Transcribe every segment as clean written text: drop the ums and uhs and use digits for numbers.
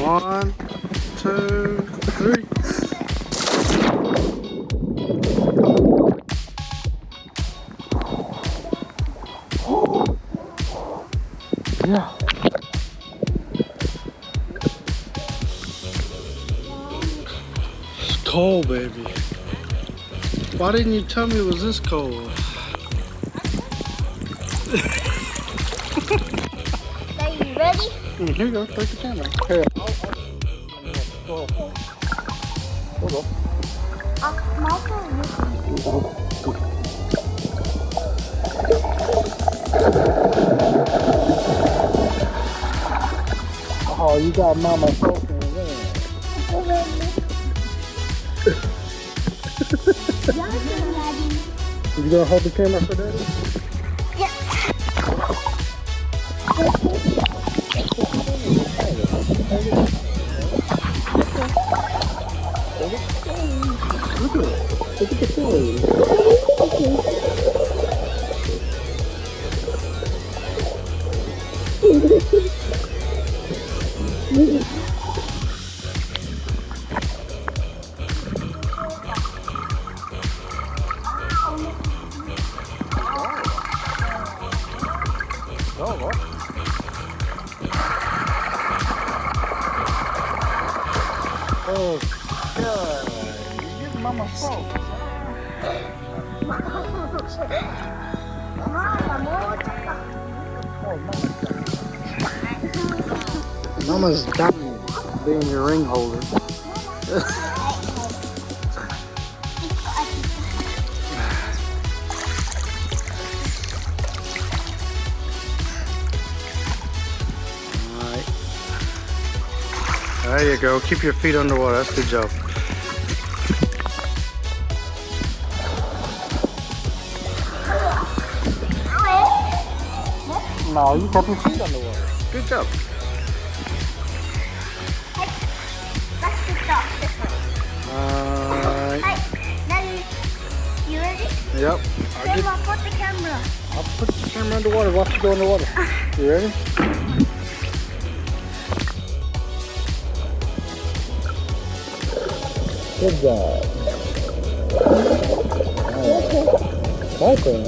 1, 2, 3. Yeah. It's cold, baby. Why didn't you tell me it was this cold? Are you ready? Here you go, take the camera. Here. Hold on. Oh, you got mama soaking in there. You gonna hold the camera for daddy? Yes. Look at it. Look at the food. Oh, God. You're getting mama salt. Mama's dying being your ring holder. Alright. There you go. Keep your feet underwater. That's a good job. No, you kept your feet underwater. Good job. Let's just start this one. Alright. Daddy, you ready? Yep. Grandma, put the camera. I'll put the camera underwater. Watch you go underwater. You ready? Good job. Okay.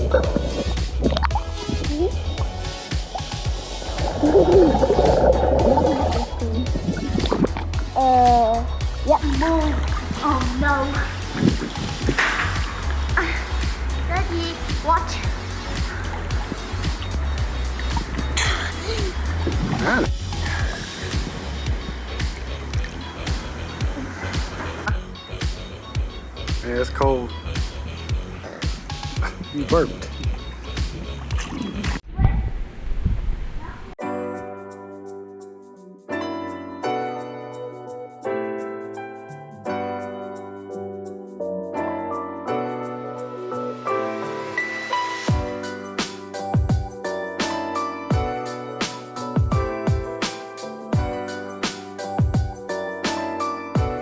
Yeah, move. Oh no. Daddy, watch. Got it. Yeah, it's cold. You burped.